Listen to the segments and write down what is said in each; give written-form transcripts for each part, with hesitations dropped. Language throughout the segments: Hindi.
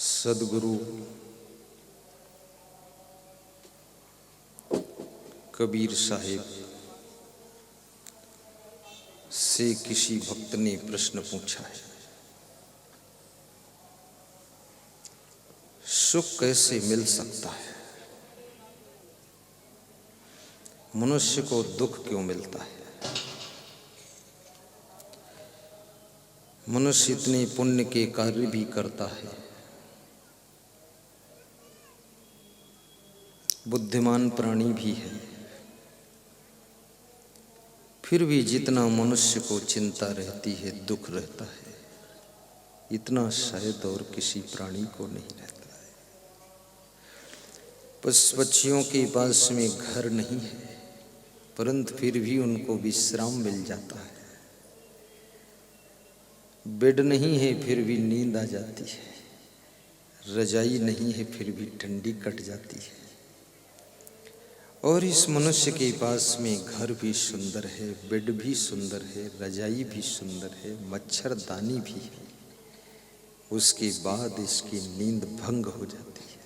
सदगुरु कबीर साहिब से किसी भक्त ने प्रश्न पूछा है, सुख कैसे मिल सकता है? मनुष्य को दुख क्यों मिलता है? मनुष्य इतने पुण्य के कार्य भी करता है, बुद्धिमान प्राणी भी है, फिर भी जितना मनुष्य को चिंता रहती है, दुख रहता है, इतना शायद और किसी प्राणी को नहीं रहता है। पशु पक्षियों के पास में घर नहीं है, परंतु फिर भी उनको विश्राम मिल जाता है। बेड नहीं है, फिर भी नींद आ जाती है। रजाई नहीं है, फिर भी ठंडी कट जाती है। और इस मनुष्य के पास में घर भी सुंदर है, बेड भी सुंदर है, रजाई भी सुंदर है, मच्छरदानी भी है। उसके बाद इसकी नींद भंग हो जाती है।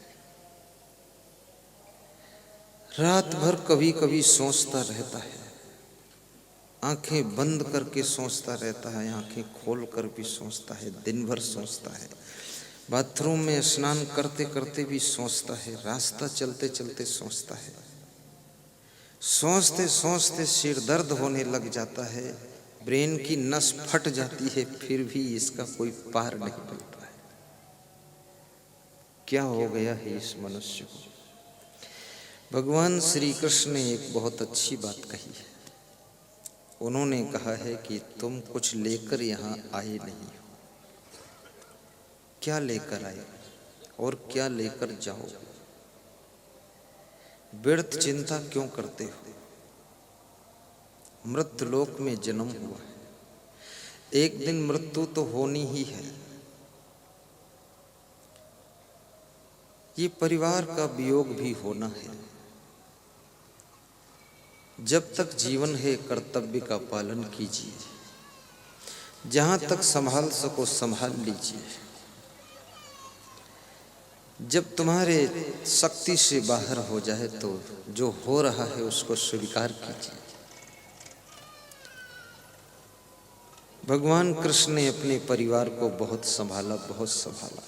रात भर कभी कभी सोचता रहता है, आंखें बंद करके सोचता रहता है, आंखें खोल कर भी सोचता है, दिन भर सोचता है। बाथरूम में स्नान करते करते भी सोचता है, रास्ता चलते चलते सोचता है। सोचते सोचते सिर दर्द होने लग जाता है, ब्रेन की नस फट जाती है, फिर भी इसका कोई पार नहीं पड़ता है। क्या हो गया है इस मनुष्य को? भगवान श्री कृष्ण ने एक बहुत अच्छी बात कही है। उन्होंने कहा है कि तुम कुछ लेकर यहाँ आए नहीं हो। क्या लेकर आए और क्या लेकर जाओ? व्यर्थ चिंता क्यों करते हो? मृत्युलोक में जन्म हुआ है, एक दिन मृत्यु तो होनी ही है। ये परिवार का वियोग भी होना है। जब तक जीवन है, कर्तव्य का पालन कीजिए। जहां तक संभाल सको संभाल लीजिए। जब तुम्हारे शक्ति से बाहर हो जाए तो जो हो रहा है उसको स्वीकार कीजिए। भगवान कृष्ण ने अपने परिवार को बहुत संभाला, बहुत संभाला।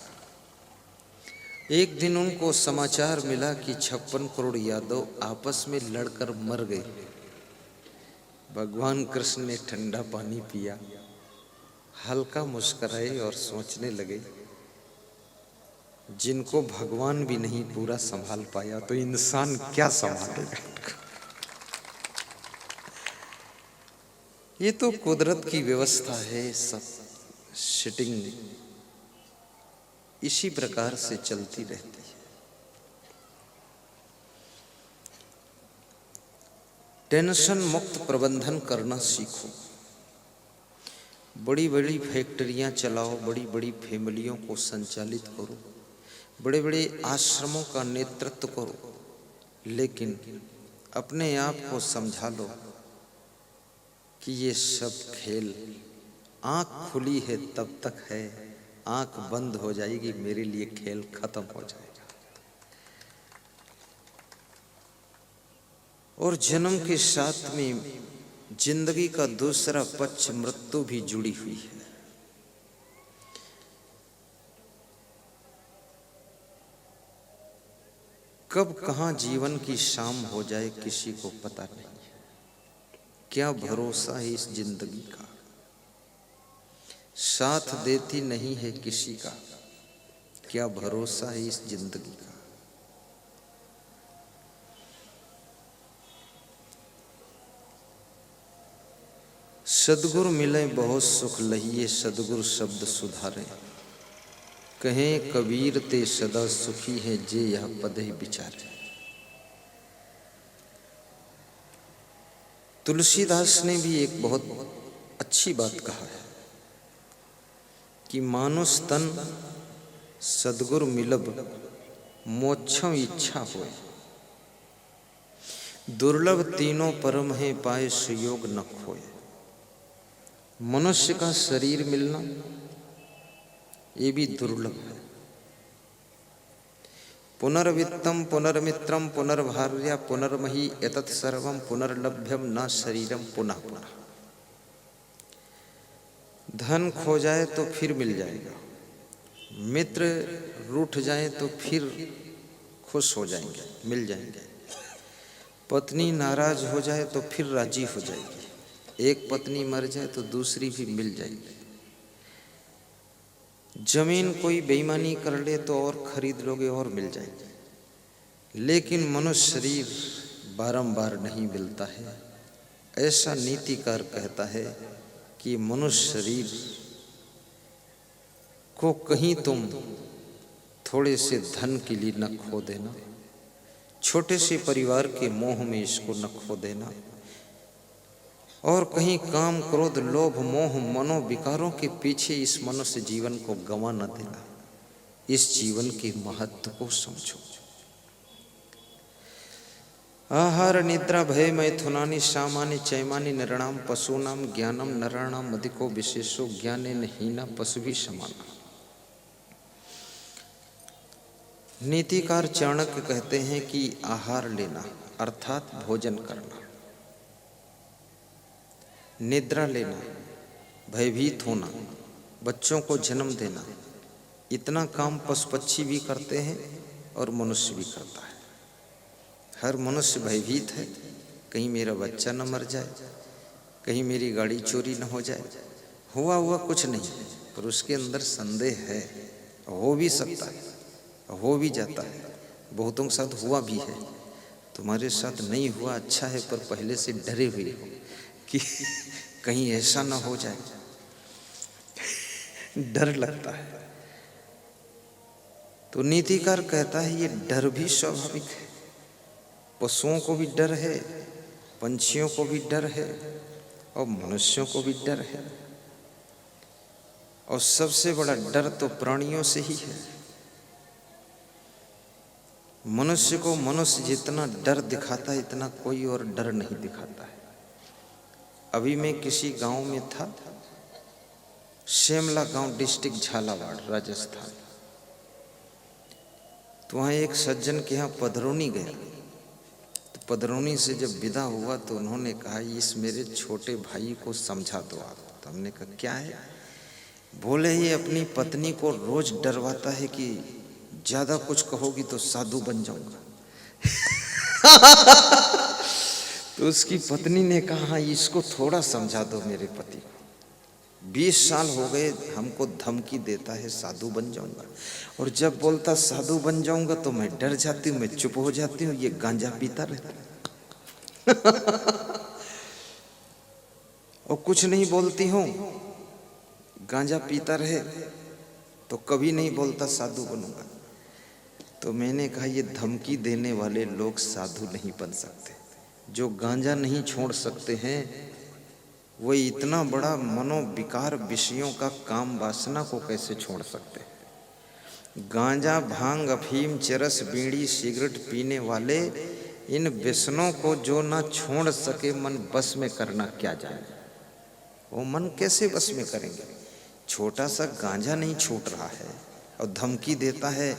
एक दिन उनको समाचार मिला कि 56 करोड़ यादव आपस में लड़कर मर गए। भगवान कृष्ण ने ठंडा पानी पिया, हल्का मुस्कुराए और सोचने लगे, जिनको भगवान भी नहीं पूरा संभाल पाया तो इंसान क्या संभालेगा? ये तो कुदरत की व्यवस्था है, सब सिटिंग इसी प्रकार से चलती रहती है। टेंशन मुक्त प्रबंधन करना सीखो। बड़ी बड़ी फैक्ट्रियां चलाओ, बड़ी बड़ी फैमिलियों को संचालित करो, बड़े बड़े आश्रमों का नेतृत्व करो, लेकिन अपने आप को समझा लो कि ये सब खेल, आंख खुली है तब तक है, आंख बंद हो जाएगी मेरे लिए खेल खत्म हो जाएगा। और जन्म के साथ में जिंदगी का दूसरा पक्ष मृत्यु भी जुड़ी हुई है। कब कहां जीवन की शाम हो जाए किसी को पता नहीं। क्या भरोसा है इस जिंदगी का? साथ देती नहीं है किसी का। क्या भरोसा है इस जिंदगी का? सदगुरु मिले बहुत सुख लहिए, सदगुरु शब्द सुधारे। कहें कबीर ते सदा सुखी है, जे यह पद ही विचारे। तुलसीदास ने भी एक बहुत अच्छी बात कहा है कि मानुष तन सदगुरु मिलब, मोक्षम इच्छा होए। दुर्लभ तीनों परम है, पाए सुयोग न खोए। मनुष्य का शरीर मिलना ये भी दुर्लभ है, पुनर्वित्तम पुनर्मित्रम पुनर्भार्या पुनर्मही एतत् सर्वम पुनर्लभ्यम न शरीरम पुनः पुनः। धन खो जाए तो फिर मिल जाएगा, मित्र रूठ जाए तो फिर खुश हो जाएंगे, मिल जाएंगे, पत्नी नाराज हो जाए तो फिर राजी हो जाएगी, एक पत्नी मर जाए तो दूसरी भी मिल जाएगी, जमीन कोई बेईमानी कर ले तो और खरीद लोगे और मिल जाएगी, लेकिन मनुष्य शरीर बारंबार नहीं मिलता है। ऐसा नीतिकार कहता है कि मनुष्य शरीर को कहीं तुम थोड़े से धन के लिए न खो देना, छोटे से परिवार के मोह में इसको न खो देना, और कहीं काम क्रोध लोभ मोह मनोविकारों के पीछे इस मनुष्य जीवन को गंवा न देना। इस जीवन के महत्व को समझो। आहार निद्रा भय मैथुनानि सामानि चैमानि नृणाम पशूनाम ज्ञानम नराणाम अधिको विशेषो ज्ञानेन हीना पशुभिः समाना। नीतिकार चाणक्य कहते हैं कि आहार लेना अर्थात भोजन करना, निद्रा लेना, भयभीत होना, बच्चों को जन्म देना, इतना काम पशु पक्षी भी करते हैं और मनुष्य भी करता है। हर मनुष्य भयभीत है, कहीं मेरा बच्चा न मर जाए, कहीं मेरी गाड़ी चोरी न हो जाए। हुआ कुछ नहीं, पर उसके अंदर संदेह है, हो भी सकता है, हो भी जाता है, बहुतों के साथ हुआ भी है। तुम्हारे साथ नहीं हुआ अच्छा है, पर पहले से डरे हुए हो कि कहीं ऐसा ना हो जाए, डर लगता है। तो नीतिकार कहता है ये डर भी स्वाभाविक है, पशुओं को भी डर है, पंछियों को भी डर है, और मनुष्यों को भी डर है, और सबसे बड़ा डर तो प्राणियों से ही है। मनुष्य को मनुष्य जितना डर दिखाता है, इतना कोई और डर नहीं दिखाता है। अभी मैं किसी गांव में था, शेमला गांव, डिस्ट्रिक्ट झालावाड़, राजस्थान। तो वहाँ एक सज्जन के यहाँ पधरौनी गया। तो पधरौनी से जब विदा हुआ तो उन्होंने कहा इस मेरे छोटे भाई को समझा दो आप। तो हमने कहा क्या है? बोले ये अपनी पत्नी को रोज डरवाता है कि ज्यादा कुछ कहोगी तो साधु बन जाऊंगा। तो उसकी पत्नी ने कहा इसको थोड़ा समझा दो मेरे पति को, 20 साल हो गए हमको धमकी देता है साधु बन जाऊंगा, और जब बोलता साधु बन जाऊंगा तो मैं डर जाती हूँ, मैं चुप हो जाती हूँ, ये गांजा पीता रहता है। और कुछ नहीं बोलती हूँ, गांजा पीता रहे तो कभी नहीं बोलता साधु बनूंगा। तो मैंने कहा ये धमकी देने वाले लोग साधु नहीं बन सकते। जो गांजा नहीं छोड़ सकते हैं वो इतना बड़ा मनोविकार विषयों का काम वासना को कैसे छोड़ सकते हैं? गांजा भांग अफीम चरस बीड़ी सिगरेट पीने वाले इन व्यसनों को जो ना छोड़ सके मन बस में करना क्या जाने, वो मन कैसे बस में करेंगे? छोटा सा गांजा नहीं छूट रहा है और धमकी देता है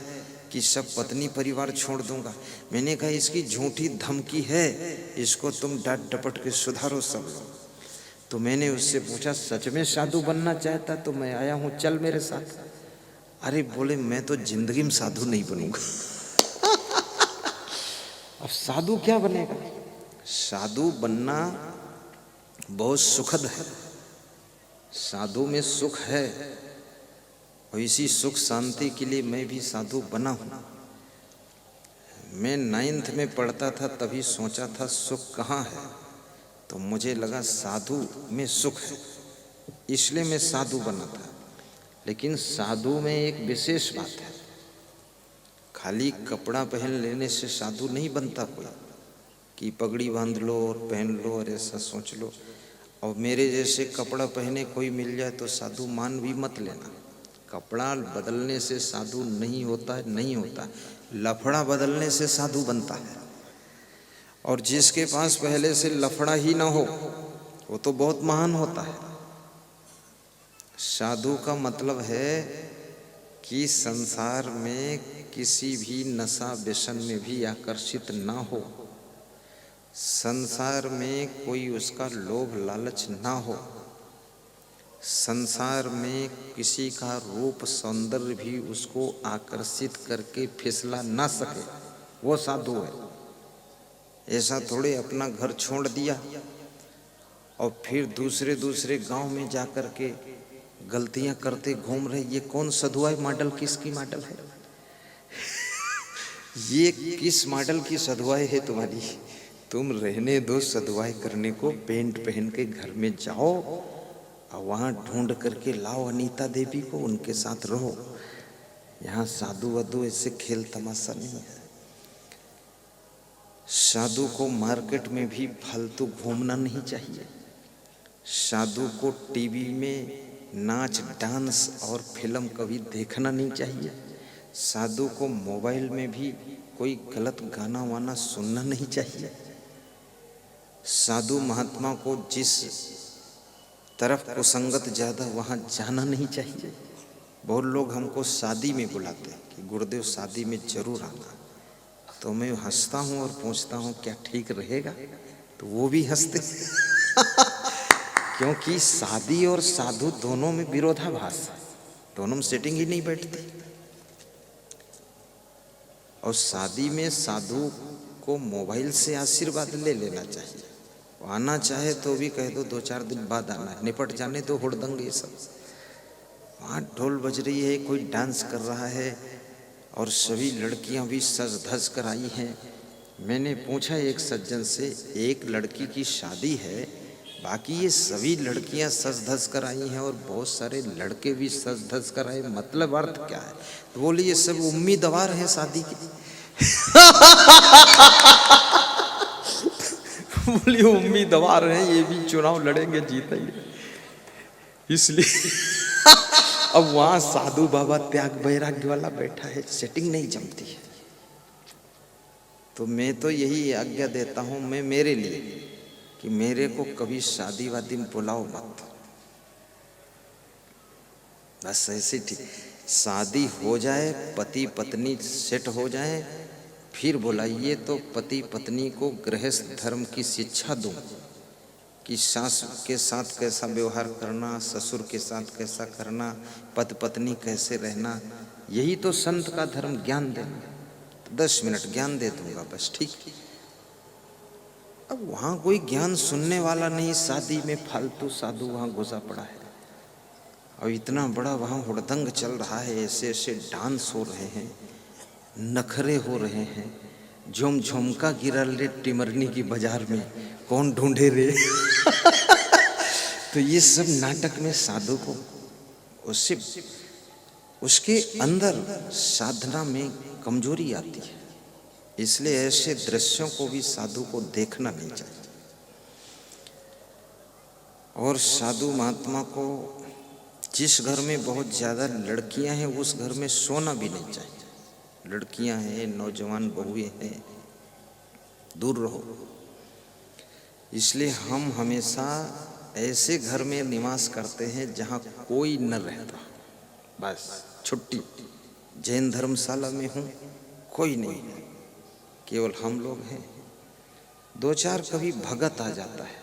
कि सब पत्नी परिवार छोड़ दूंगा। मैंने कहा इसकी झूठी धमकी है, इसको तुम डांट डपट के सुधारो सब लोग। तो मैंने उससे पूछा सच में साधु बनना चाहता? तो मैं आया हूँ, चल मेरे साथ। अरे बोले मैं तो जिंदगी में साधु नहीं बनूंगा। अब साधु क्या बनेगा? साधु बनना बहुत सुखद है, साधु में सुख है, और इसी सुख शांति के लिए मैं भी साधु बना हूँ। मैं 9th में पढ़ता था तभी सोचा था सुख कहाँ है, तो मुझे लगा साधु में सुख है, इसलिए मैं साधु बना था। लेकिन साधु में एक विशेष बात है, खाली कपड़ा पहन लेने से साधु नहीं बनता कोई, कि पगड़ी बांध लो और पहन लो और ऐसा सोच लो। और मेरे जैसे कपड़ा पहने कोई मिल जाए तो साधु मान भी मत लेना। कपड़ा बदलने से साधु नहीं होता है, नहीं होता। लफड़ा बदलने से साधु बनता है। और जिसके पास पहले से लफड़ा ही ना हो वो तो बहुत महान होता है। साधु का मतलब है कि संसार में किसी भी नशा व्यसन में भी आकर्षित ना हो, संसार में कोई उसका लोभ लालच ना हो, संसार में किसी का रूप सौंदर्य भी उसको आकर्षित करके फिसला ना सके, वो साधु है। ऐसा थोड़े अपना घर छोड़ दिया और फिर दूसरे दूसरे गांव में जाकर के गलतियां करते घूम रहे। ये कौन सधुआई मॉडल, किसकी मॉडल है? ये किस मॉडल की सधुआई है तुम्हारी? तुम रहने दो सधुआई करने को, पेंट पहन के घर में जाओ और वहां ढूंढ करके लाओ अनीता देवी को, उनके साथ रहो। यहाँ साधु वधु ऐसे खेल तमाशा नहीं है। साधु को मार्केट में भी फालतू घूमना नहीं चाहिए। साधु को टीवी में नाच डांस और फिल्म कभी देखना नहीं चाहिए। साधु को मोबाइल में भी कोई गलत गाना वाना सुनना नहीं चाहिए। साधु महात्मा को जिस तरफ कुसंगत ज़्यादा वहाँ जाना नहीं चाहिए। बहुत लोग हमको शादी में बुलाते हैं कि गुरुदेव शादी में जरूर आना, तो मैं हंसता हूँ और पूछता हूँ क्या ठीक रहेगा? तो वो भी हंसते क्योंकि शादी और साधु दोनों में विरोधाभास है, दोनों में सेटिंग ही नहीं बैठती। और शादी में साधु को मोबाइल से आशीर्वाद ले लेना चाहिए। आना चाहे तो भी कह दो 2-4 दिन बाद आना, निपट जाने दो हुड़दंग ये सब। वहाँ ढोल बज रही है, कोई डांस कर रहा है और सभी लड़कियां भी सज धज कर आई हैं। मैंने पूछा एक सज्जन से, एक लड़की की शादी है, बाकी ये सभी लड़कियां सज धज कर आई हैं और बहुत सारे लड़के भी सज धज कर आए, मतलब अर्थ क्या है? तो बोली ये सब उम्मीदवार हैं शादी की। बोली उम्मीदवार हैं, ये भी चुनाव लड़ेंगे, जीतेंगे, इसलिए अब वहां साधु बाबा त्याग वैराग्य वाला बैठा है, सेटिंग नहीं जमती है। तो मैं तो यही आज्ञा देता हूं मैं मेरे लिए कि मेरे को कभी शादी वादी में बुलाओ मत, बस ऐसे ठीक शादी हो जाए, पति पत्नी सेट हो जाए, फिर बुलाइए तो पति पत्नी को गृहस्थ धर्म की शिक्षा दूं कि सास के साथ कैसा व्यवहार करना, ससुर के साथ कैसा करना, पति पत्नी कैसे रहना, यही तो संत का धर्म, ज्ञान देना। 10 मिनट ज्ञान दे दूंगा बस, ठीक। अब वहाँ कोई ज्ञान सुनने वाला नहीं, शादी में फालतू साधु वहाँ घुसा पड़ा है और इतना बड़ा वहाँ हुड़दंग चल रहा है, ऐसे ऐसे डांस हो रहे हैं, नखरे हो रहे हैं, झुम झुमका गिरा ले टिमरनी की बाजार में, कौन ढूंढे रे। तो ये सब नाटक में साधु को उसके अंदर साधना में कमजोरी आती है, इसलिए ऐसे दृश्यों को भी साधु को देखना नहीं चाहिए। और साधु महात्मा को जिस घर में बहुत ज़्यादा लड़कियां हैं उस घर में सोना भी नहीं चाहिए। लड़कियां हैं, नौजवान बहुएं हैं, दूर रहो। इसलिए हम हमेशा ऐसे घर में निवास करते हैं जहां कोई न रहता, बस छुट्टी। जैन धर्मशाला में हूँ, कोई नहीं है, केवल हम लोग हैं। 2-4 कभी भगत आ जाता है,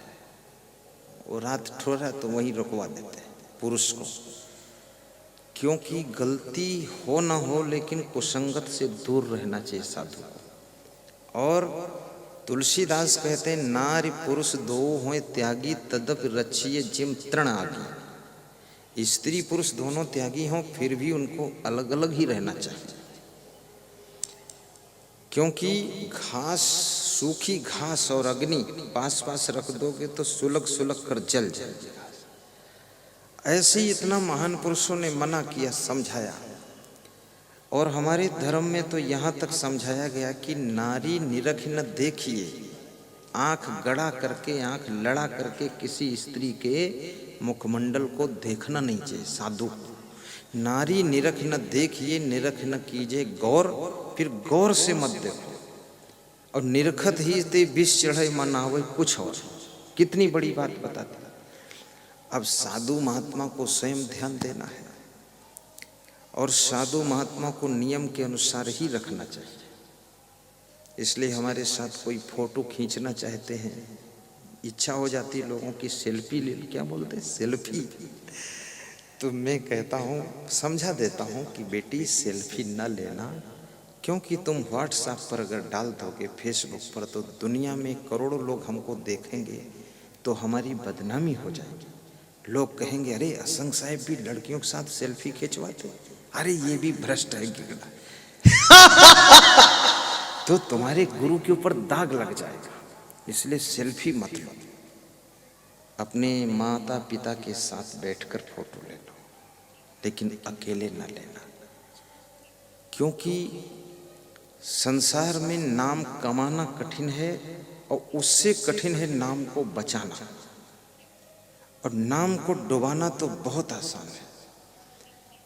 वो रात ठोरा तो वहीं रुकवा देते हैं पुरुष को, क्योंकि गलती हो ना हो लेकिन कुसंगत से दूर रहना चाहिए साधु को। और तुलसीदास कहते हैं नारी पुरुष दो होए त्यागी तदप रचिए जिम तृण आगी। स्त्री पुरुष दोनों त्यागी हों फिर भी उनको अलग अलग ही रहना चाहिए, क्योंकि घास, सूखी घास और अग्नि पास पास रख दोगे तो सुलग सुलग कर जल जाएगी। ऐसे ही इतना महान पुरुषों ने मना किया, समझाया। और हमारे धर्म में तो यहाँ तक समझाया गया कि नारी निरख न देखिए, आंख गड़ा करके, आंख लड़ा करके किसी स्त्री के मुखमंडल को देखना नहीं चाहिए। साधु नारी निरख न देखिए, निरख न कीजिए गौर, फिर गौर से मत देखो। और निरखत ही ते विष चढ़े मन आवे कुछ और, कितनी बड़ी बात बताती। अब साधु महात्मा को स्वयं ध्यान देना है और साधु महात्मा को नियम के अनुसार ही रखना चाहिए। इसलिए हमारे साथ कोई फोटो खींचना चाहते हैं, इच्छा हो जाती है लोगों की सेल्फी ले, क्या बोलते हैं सेल्फी, तो मैं कहता हूँ, समझा देता हूँ कि बेटी सेल्फी न लेना, क्योंकि तुम व्हाट्सएप पर अगर डाल दोगे, फेसबुक पर, तो दुनिया में करोड़ों लोग हमको देखेंगे तो हमारी बदनामी हो जाएगी। लोग कहेंगे अरे असंग साहब भी लड़कियों के साथ सेल्फी खिंचवाते, अरे ये भी भ्रष्ट है गिरना। तो तुम्हारे गुरु के ऊपर दाग लग जाएगा। इसलिए सेल्फी मत लो, अपने माता पिता के साथ बैठकर फोटो ले लो, लेकिन अकेले न लेना, क्योंकि संसार में नाम कमाना कठिन है और उससे कठिन है नाम को बचाना, और नाम को डुबाना तो बहुत आसान है।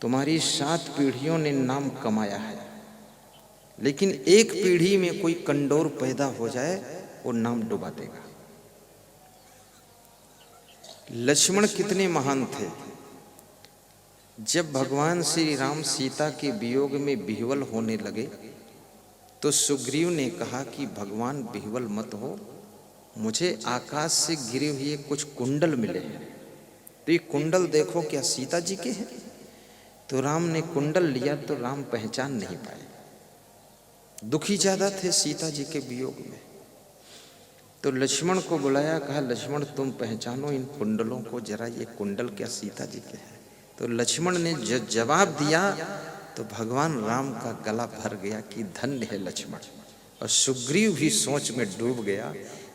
तुम्हारी 7 पीढ़ियों ने नाम कमाया है, लेकिन एक पीढ़ी में कोई कंडोर पैदा हो जाए, वो नाम डुबा देगा। लक्ष्मण कितने महान थे। जब भगवान श्री राम सीता के वियोग में विह्वल होने लगे, तो सुग्रीव ने कहा कि भगवान विह्वल मत हो, मुझे आकाश से गिरे हुए कुछ कुंडल मिले हैं, तो ये कुंडल देखो क्या सीता जी के हैं। तो राम ने कुंडल लिया तो राम पहचान नहीं पाए, दुखी ज्यादा थे सीता जी के वियोग में। तो लक्ष्मण को बुलाया, कहा लक्ष्मण तुम पहचानो इन कुंडलों को जरा, ये कुंडल क्या सीता जी के हैं। तो लक्ष्मण ने जवाब दिया तो भगवान राम का गला भर गया कि धन्य है लक्ष्मण। और सुग्रीव भी सोच में डूब गया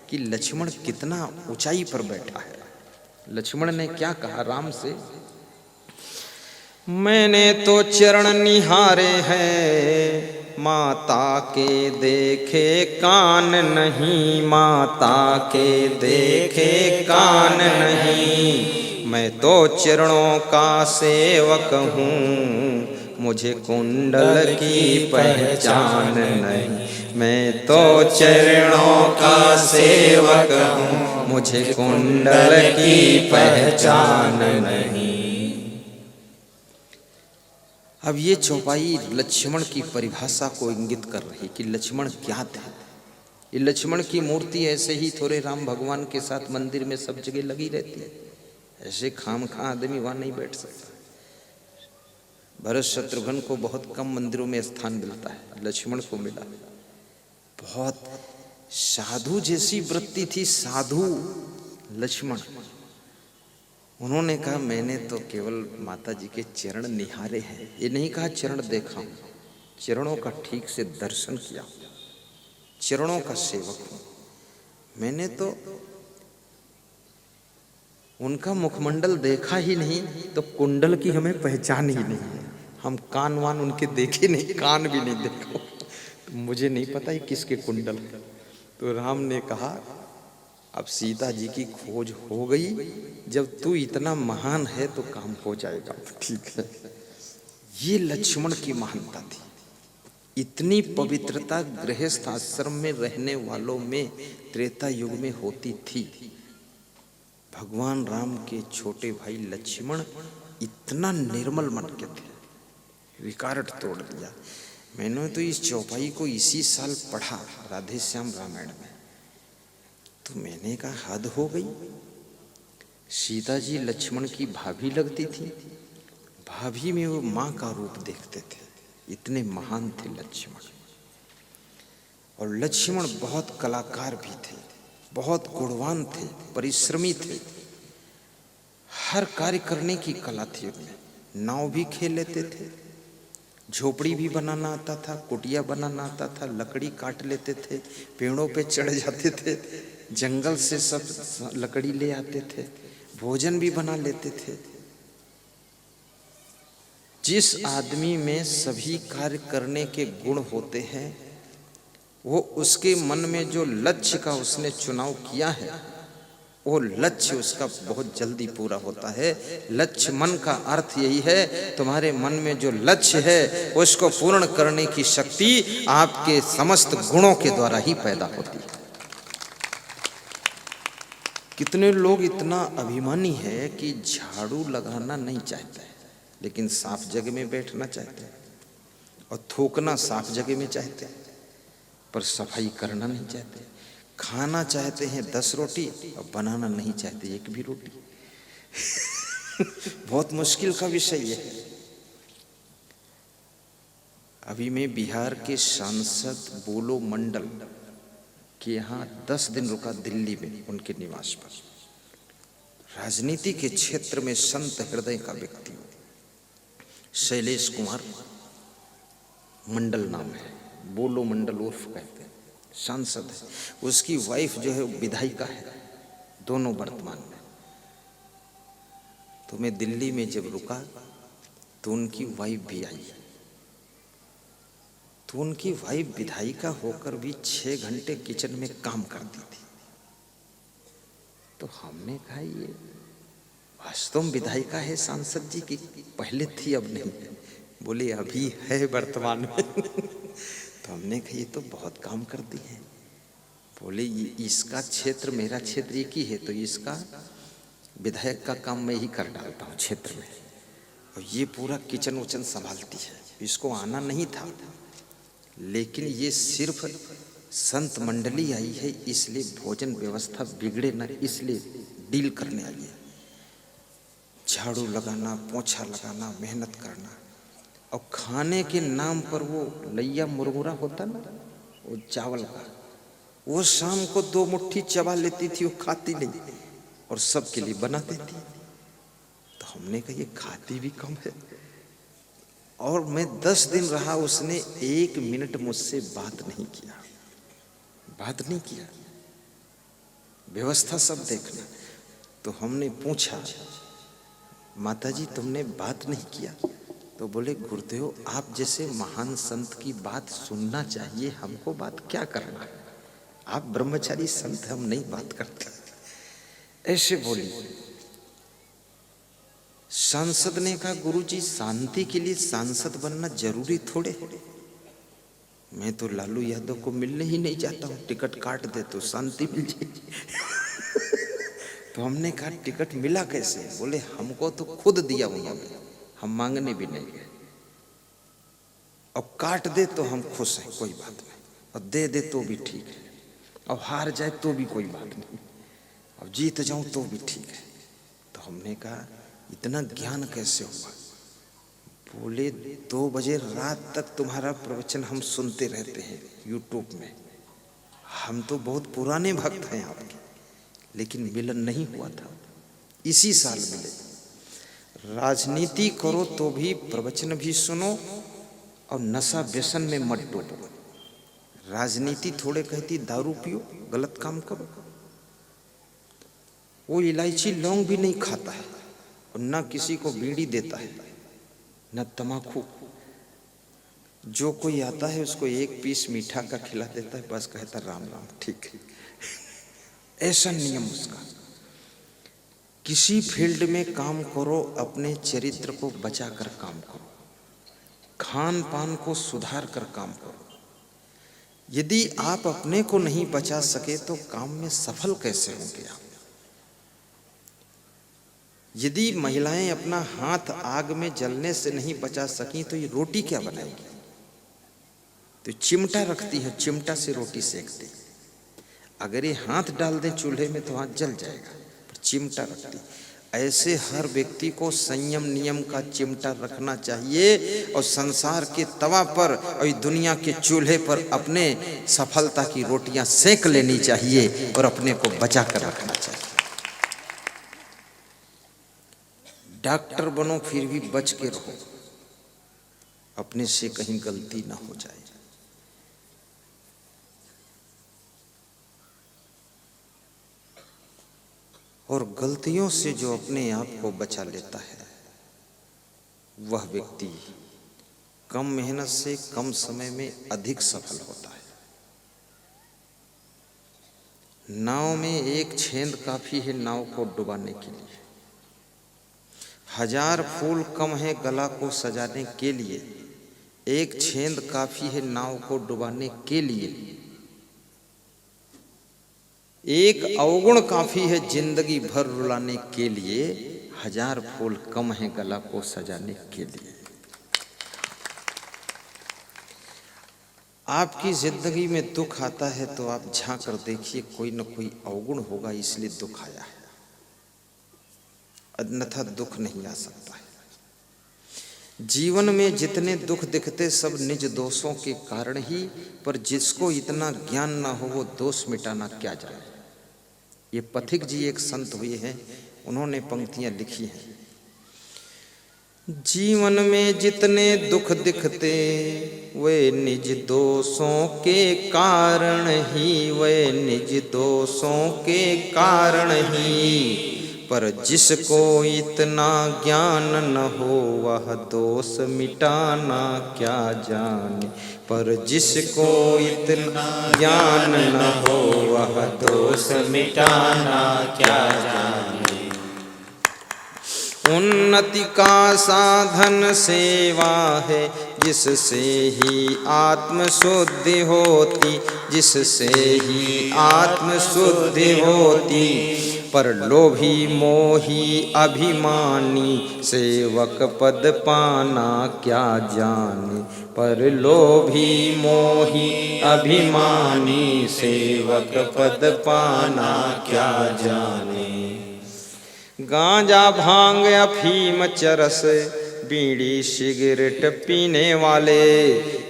कि लक्ष्मण कितना ऊंचाई पर बैठा है। लक्ष्मण ने क्या कहा राम से, मैंने तो चरण निहारे हैं, माता के देखे कान नहीं, माता के देखे कान नहीं, मैं तो चरणों का सेवक हूँ, मुझे कुंडल की पहचान नहीं, मैं तो चरणों का सेवक हूँ, मुझे कुंडल की पहचान नहीं। अब ये चौपाई लक्ष्मण की परिभाषा को इंगित कर रही कि लक्ष्मण क्या थे। ये लक्ष्मण की मूर्ति ऐसे ही थोड़े राम भगवान के साथ मंदिर में सब जगह लगी रहती है, ऐसे खामखा आदमी वहां नहीं बैठ सकता। भरत शत्रुघ्न को बहुत कम मंदिरों में स्थान मिलता है, लक्ष्मण को मिला। बहुत साधु जैसी वृत्ति थी, साधु लक्ष्मण। उन्होंने कहा मैंने तो केवल माता जी के चरण निहारे हैं, ये नहीं कहा चरण देखा हूं, चरणों का ठीक से दर्शन किया, चरणों का सेवक हूं। मैंने तो उनका मुखमंडल देखा ही नहीं, तो कुंडल की हमें पहचान ही नहीं है। हम कान वान उनके देखे नहीं, कान भी नहीं देखा, तो मुझे नहीं पता ही किसके कुंडल। तो राम ने कहा अब सीता जी की खोज हो गई, जब तू इतना महान है तो काम हो जाएगा, ठीक है। ये लक्ष्मण की महानता थी। इतनी पवित्रता गृहस्थ आश्रम में रहने वालों में त्रेता युग में होती थी। भगवान राम के छोटे भाई लक्ष्मण इतना निर्मल मन के थे, रिकॉर्ड तोड़ दिया। मैंने तो इस चौपाई को इसी साल पढ़ा राधे श्याम रामायण में, तो मैंने कहा हद हो गई। सीता जी लक्ष्मण की भाभी लगती थी, भाभी में वो माँ का रूप देखते थे, इतने महान थे लक्ष्मण। और लक्ष्मण बहुत कलाकार भी थे, बहुत गुणवान थे, परिश्रमी थे, हर कार्य करने की कला थी उनमें। नाव भी खेल लेते थे, झोपड़ी भी बनाना आता था, कुटिया बनाना आता था, लकड़ी काट लेते थे, पेड़ों पे चढ़ जाते थे, जंगल से सब लकड़ी ले आते थे, भोजन भी बना लेते थे। जिस आदमी में सभी कार्य करने के गुण होते हैं, वो उसके मन में जो लक्ष्य का उसने चुनाव किया है, वो लक्ष्य उसका बहुत जल्दी पूरा होता है। लक्ष्य मन का अर्थ यही है, तुम्हारे मन में जो लक्ष्य है उसको पूर्ण करने की शक्ति आपके समस्त गुणों के द्वारा ही पैदा होती है। कितने लोग इतना अभिमानी है कि झाड़ू लगाना नहीं चाहते हैं, लेकिन साफ जगह में बैठना चाहते हैं और थूकना साफ जगह में चाहते हैं, पर सफाई करना नहीं चाहते। खाना चाहते हैं 10 रोटी और बनाना नहीं चाहते एक भी रोटी। बहुत मुश्किल का विषय है। अभी मैं बिहार के सांसद बोलो मंडल के यहाँ 10 दिन रुका, दिल्ली में उनके निवास पर। राजनीति के क्षेत्र में संत हृदय का व्यक्ति शैलेश कुमार मंडल नाम है, बोलो मंडल उर्फ कहते हैं, सांसद है। उसकी वाइफ जो है विधायिका है, दोनों वर्तमान में। तो मैं दिल्ली में जब रुका तो उनकी वाइफ भी आई। तो उनकी वाइफ विधायिका होकर भी 6 घंटे किचन में काम करती थी। तो हमने कहा ये वास्तव में विधायिका है सांसद जी की, पहले थी अब नहीं है। बोले अभी है वर्तमान में। तो हमने कहा ये तो बहुत काम करती है। बोले ये इसका क्षेत्र मेरा क्षेत्र एक ही है, तो इसका विधायक का काम मैं ही कर डालता हूँ क्षेत्र में, और ये पूरा किचन उचन संभालती है। इसको आना नहीं था, लेकिन ये सिर्फ संत मंडली आई है इसलिए भोजन व्यवस्था बिगड़े ना, इसलिए डील करने आई है। झाड़ू लगाना, पोछा लगाना, मेहनत करना, और खाने के नाम पर वो लैया मुरमुरा होता ना, वो चावल का, वो शाम को 2 मुट्ठी चबा लेती थी, वो खाती नहीं और सबके लिए बना देती। तो हमने कहा ये खाती भी कम है। और मैं 10 दिन रहा, उसने 1 मिनट मुझसे बात नहीं किया, बात नहीं किया। व्यवस्था सब देखना। तो हमने पूछा माताजी तुमने बात नहीं किया? तो बोले गुरुदेव आप जैसे महान संत की बात सुनना चाहिए, हमको बात क्या करना है, आप ब्रह्मचारी संत, हम नहीं बात करते। ऐसे बोली। सांसद ने कहा गुरुजी शांति के लिए सांसद बनना जरूरी थोड़े है। मैं तो लालू यादव को मिलने ही नहीं जाता हूँ, टिकट काट दे तो शांति मिल जाएगी। तो हमने कहा टिकट मिला कैसे? बोले हमको तो खुद दिया उन्होंने, हम मांगने भी नहीं गए, और काट दे तो हम खुश हैं, कोई बात नहीं, और दे दे तो भी ठीक है, और हार जाए तो भी कोई बात नहीं, और जीत जाऊं तो भी ठीक है। तो हमने कहा इतना ज्ञान कैसे हुआ? बोले 2 बजे रात तक तुम्हारा प्रवचन हम सुनते रहते हैं यूट्यूब में। हम तो बहुत पुराने भक्त हैं आपके, लेकिन मिलन नहीं हुआ था, इसी साल मिले। राजनीति करो तो भी प्रवचन भी सुनो, और नशा व्यसन में मत डूबो। राजनीति थोड़े कहती दारू पियो, गलत काम करो। वो इलायची लौंग भी नहीं खाता है, और न किसी को बीड़ी देता है, न तमाकू। जो कोई आता है उसको 1 पीस मीठा का खिला देता है, बस कहता राम राम ठीक है। ऐसा नियम उसका। किसी फील्ड में काम करो, अपने चरित्र को बचा कर काम करो, खान पान को सुधार कर काम करो। यदि आप अपने को नहीं बचा सके तो काम में सफल कैसे होंगे आप? यदि महिलाएं अपना हाथ आग में जलने से नहीं बचा सकी तो ये रोटी क्या बनाएगी? तो चिमटा रखती है, चिमटा से रोटी सेकती। अगर ये हाथ डाल दें चूल्हे में तो हाथ जल जाएगा, पर चिमटा रखती। ऐसे हर व्यक्ति को संयम नियम का चिमटा रखना चाहिए, और संसार के तवा पर और दुनिया के चूल्हे पर अपने सफलता की रोटियां सेक लेनी चाहिए, और अपने को बचा कर रखना चाहिए। डॉक्टर बनो फिर भी बच के रहो, अपने से कहीं गलती ना हो जाए। और गलतियों से जो अपने आप को बचा लेता है, वह व्यक्ति कम मेहनत से कम समय में अधिक सफल होता है। नाव में एक छेद काफी है नाव को डुबाने के लिए। 1000 फूल कम है गला को सजाने के लिए, एक छेद काफी है नाव को डुबाने के लिए। एक अवगुण काफी है जिंदगी भर रुलाने के लिए, 1000 फूल कम है गला को सजाने के लिए। आपकी जिंदगी में दुख आता है तो आप झांक कर देखिए, कोई न कोई अवगुण होगा इसलिए दुख आया है, अन्यथा दुख नहीं आ सकता है। जीवन में जितने दुख दिखते सब निज दोषों के कारण ही, पर जिसको इतना ज्ञान ना हो वो दोष मिटाना क्या जाने। ये पथिक जी एक संत हुए हैं, उन्होंने पंक्तियां लिखी हैं। जीवन में जितने दुख दिखते वे निज दोषों के कारण ही, वे निज दोषों के कारण ही, पर जिसको इतना ज्ञान न हो वह दोष मिटाना क्या जाने। पर जिसको इतना ज्ञान न हो वह दोष मिटाना क्या जाने। उन्नति का साधन सेवा है, जिससे ही आत्म शुद्धि होती, जिससे ही आत्म शुद्धि होती। पर लोभी मोही अभिमानी सेवक पद पाना क्या जाने। पर लोभी मोही अभिमानी सेवक पद पाना क्या जाने। गांजा भांग अफीम चरस बीड़ी सिगरेट पीने वाले,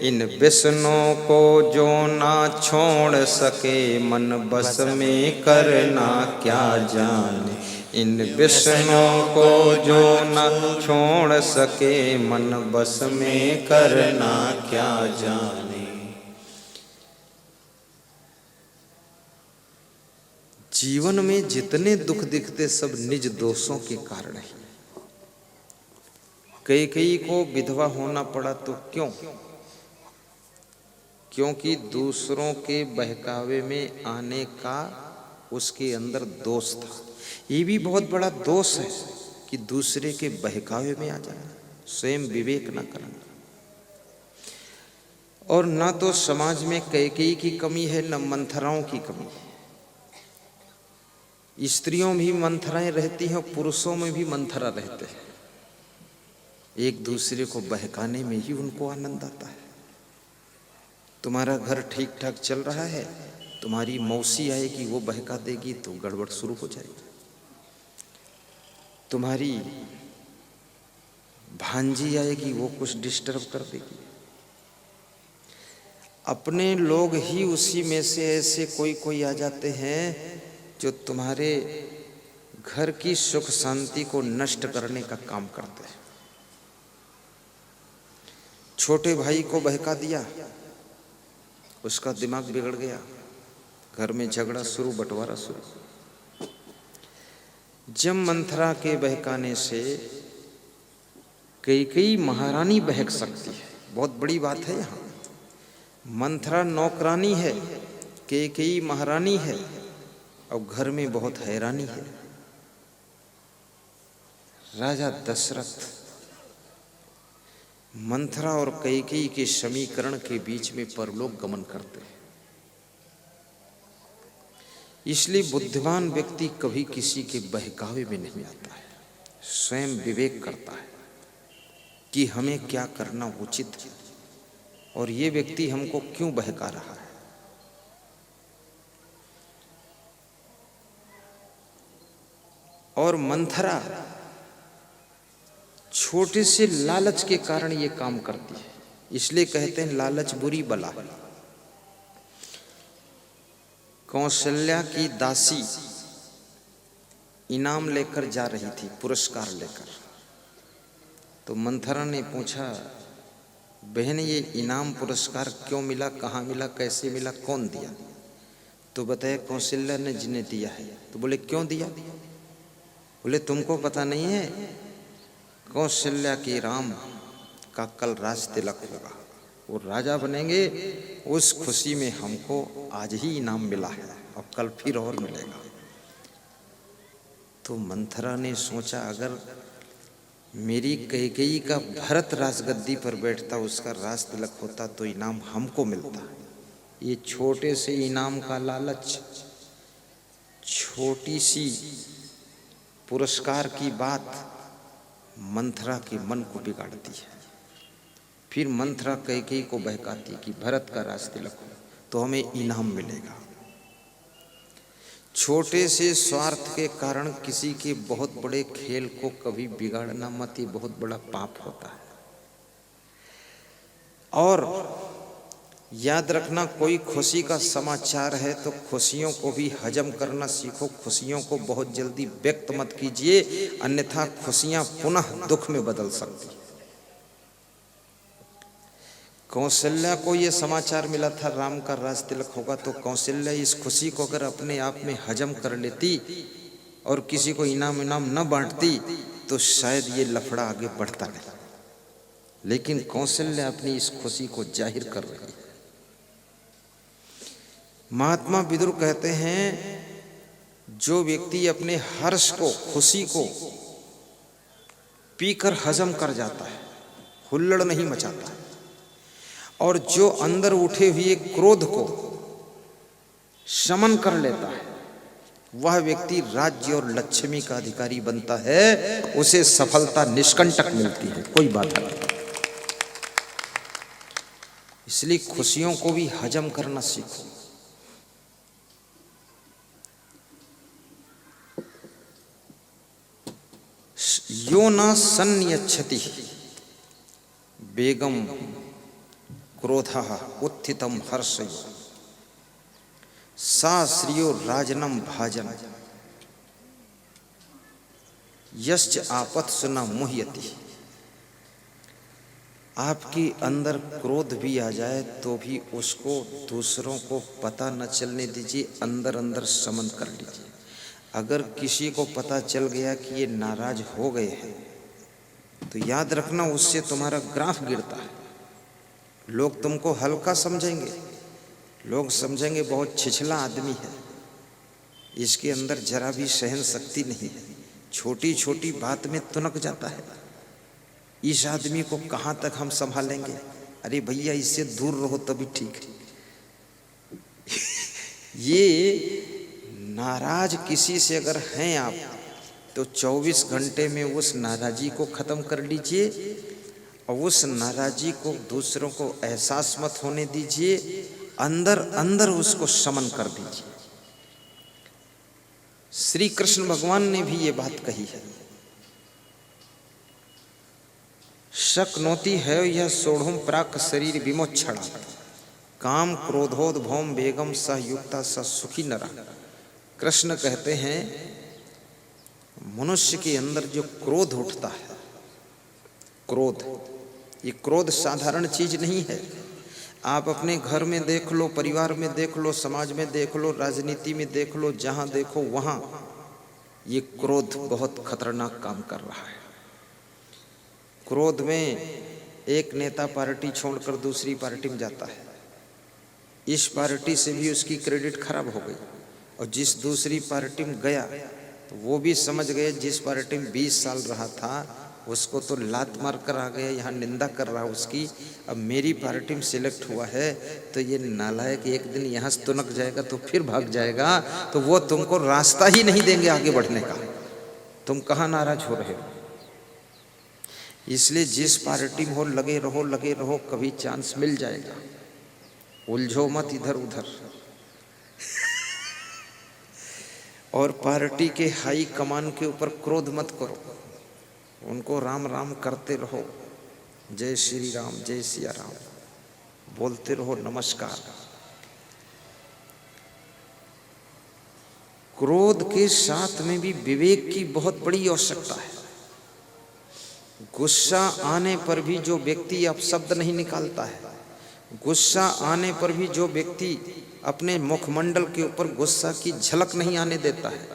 इन व्यसनों को जो ना छोड़ सके मन बस में करना क्या जाने। इन व्यसनों को जो ना छोड़ सके मन बस में करना क्या जाने। जीवन में जितने दुख दिखते सब निज दोषों के कारण है। कई को विधवा होना पड़ा तो क्यों? क्योंकि दूसरों के बहकावे में आने का उसके अंदर दोष था। ये भी बहुत बड़ा दोष है कि दूसरे के बहकावे में आ जाना, स्वयं विवेक न करना। और ना तो समाज में कई की कमी है, न मंथराओं की कमी है। स्त्रियों भी मंथराएं रहती हैं, पुरुषों में भी मंथरा रहते हैं। एक दूसरे को बहकाने में ही उनको आनंद आता है। तुम्हारा घर ठीक ठाक चल रहा है, तुम्हारी मौसी आएगी वो बहका देगी तो गड़बड़ शुरू हो जाएगी। तुम्हारी भांजी आएगी वो कुछ डिस्टर्ब कर देगी। अपने लोग ही उसी में से ऐसे कोई आ जाते हैं जो तुम्हारे घर की सुख शांति को नष्ट करने का काम करते हैं। छोटे भाई को बहका दिया, उसका दिमाग बिगड़ गया, घर में झगड़ा शुरू, बंटवारा शुरू। जब मंथरा के बहकाने से कई महारानी बहक सकती है, बहुत बड़ी बात है। यहाँ मंथरा नौकरानी है, कई महारानी है, और घर में बहुत हैरानी है। राजा दशरथ मंथरा और कैकेयी के समीकरण के बीच में परलोक गमन करते हैं। इसलिए बुद्धिमान व्यक्ति कभी किसी के बहकावे में नहीं आता है, स्वयं विवेक करता है कि हमें क्या करना उचित है और ये व्यक्ति हमको क्यों बहका रहा है। और मंथरा छोटे से लालच के कारण ये काम करती है, इसलिए कहते हैं लालच बुरी बला। कौशल्या की दासी इनाम लेकर जा रही थी, पुरस्कार लेकर। तो मंथरा ने पूछा, बहन ये इनाम पुरस्कार क्यों मिला, कहाँ मिला, कैसे मिला, कौन दिया? तो बताया कौशल्या ने जिन्हें दिया है। तो बोले क्यों दिया? बोले तुमको पता नहीं है, कौशल्या के राम का कल राज तिलक होगा, वो राजा बनेंगे, उस खुशी में हमको आज ही इनाम मिला है और कल फिर और मिलेगा। तो मंथरा ने सोचा अगर मेरी कैकेयी का भरत राजगद्दी पर बैठता, उसका राज तिलक होता तो इनाम हमको मिलता। ये छोटे से इनाम का लालच, छोटी सी पुरस्कार की बात मंथरा के मन को बिगाड़ती है। फिर मंथरा कैकेयी को बहकाती कि भरत का राज तिलक हो तो हमें इनाम मिलेगा। छोटे से स्वार्थ के कारण किसी के बहुत बड़े खेल को कभी बिगाड़ना मत, ये बहुत बड़ा पाप होता है। और याद रखना, कोई खुशी का समाचार है तो खुशियों को भी हजम करना सीखो। खुशियों को बहुत जल्दी व्यक्त मत कीजिए, अन्यथा खुशियां पुनः दुख में बदल सकती है। कौशल्या को ये समाचार मिला था राम का राज तिलक होगा, तो कौशल्या इस खुशी को अगर अपने आप में हजम कर लेती और किसी को इनाम न बांटती तो शायद ये लफड़ा आगे बढ़ता नहीं। लेकिन कौशल्या अपनी इस खुशी को जाहिर कर रही है। महात्मा विदुर कहते हैं, जो व्यक्ति अपने हर्ष को, खुशी को पीकर हजम कर जाता है, हुल्लड़ नहीं मचाता है, और जो अंदर उठे हुए क्रोध को शमन कर लेता है, वह व्यक्ति राज्य और लक्ष्मी का अधिकारी बनता है। उसे सफलता निष्कंटक मिलती है, कोई बात नहीं। इसलिए खुशियों को भी हजम करना सीखो। यो न सन्यच्छति बेगम क्रोधः उत्थितम हर्षयो सा श्रियो राजनम भाजन यश्च आपत्सु न मुह्यति। आपके अंदर क्रोध भी आ जाए तो भी उसको दूसरों को पता न चलने दीजिए, अंदर अंदर शमन कर लीजिए। अगर किसी को पता चल गया कि ये नाराज हो गए हैं तो याद रखना, उससे तुम्हारा ग्राफ गिरता है। लोग तुमको हल्का समझेंगे, लोग समझेंगे बहुत छिछला आदमी है, इसके अंदर जरा भी सहन शक्ति नहीं है, छोटी छोटी बात में तुनक जाता है, इस आदमी को कहाँ तक हम संभालेंगे। अरे भैया, इससे दूर रहो तभी ठीक है। ये नाराज किसी से अगर हैं आप तो 24 घंटे में उस नाराजी को खत्म कर लीजिए और उस नाराजी को दूसरों को एहसास मत होने दीजिए, अंदर अंदर उसको शमन कर दीजिए। श्री कृष्ण भगवान ने भी ये बात कही है, शक्नोति है यह सोढ़ुम प्राक शरीर विमोक्षणा काम क्रोधोद्भवम बेगम सह युक्ता स सुखी नरा। कृष्ण कहते हैं, मनुष्य के अंदर जो क्रोध उठता है, क्रोध, ये क्रोध साधारण चीज नहीं है। आप अपने घर में देख लो, परिवार में देख लो, समाज में देख लो, राजनीति में देख लो, जहां देखो वहां ये क्रोध बहुत खतरनाक काम कर रहा है। क्रोध में एक नेता पार्टी छोड़कर दूसरी पार्टी में जाता है, इस पार्टी से भी उसकी क्रेडिट खराब हो गई, और जिस दूसरी पार्टी में गया तो वो भी समझ गए जिस पार्टी में 20 साल रहा था उसको तो लात मार कर आ गया, यहाँ निंदा कर रहा उसकी। अब मेरी पार्टी में सिलेक्ट हुआ है तो ये नालायक एक दिन यहाँ से तुनक जाएगा तो फिर भाग जाएगा, तो वो तुमको रास्ता ही नहीं देंगे आगे बढ़ने का। तुम कहाँ नाराज हो रहे हो? इसलिए जिस पार्टी में हो लगे रहो, कभी चांस मिल जाएगा। उलझो मत इधर उधर। और पार्टी के हाई कमान के ऊपर क्रोध मत करो, उनको राम राम करते रहो, जय श्री राम, जय सिया राम बोलते रहो, नमस्कार। क्रोध के साथ में भी विवेक की बहुत बड़ी आवश्यकता है। गुस्सा आने पर भी जो व्यक्ति अब शब्द नहीं निकालता है, गुस्सा आने पर भी जो व्यक्ति अपने मुखमंडल के ऊपर गुस्सा की झलक नहीं आने देता है,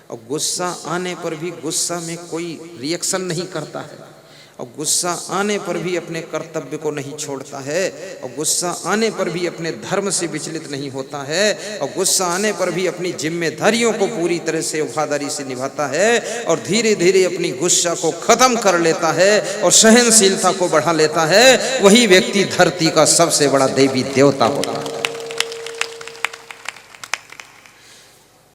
और गुस्सा आने पर भी गुस्सा में कोई रिएक्शन नहीं करता है, और गुस्सा आने पर भी अपने कर्तव्य को नहीं छोड़ता है, और गुस्सा आने पर भी अपने धर्म से विचलित नहीं होता है, और गुस्सा आने पर भी अपनी जिम्मेदारियों को पूरी तरह से वफादारी से निभाता है, और धीरे धीरे अपनी गुस्सा को खत्म कर लेता है और सहनशीलता को बढ़ा लेता है, वही व्यक्ति धरती का सबसे बड़ा देवी देवता होता है।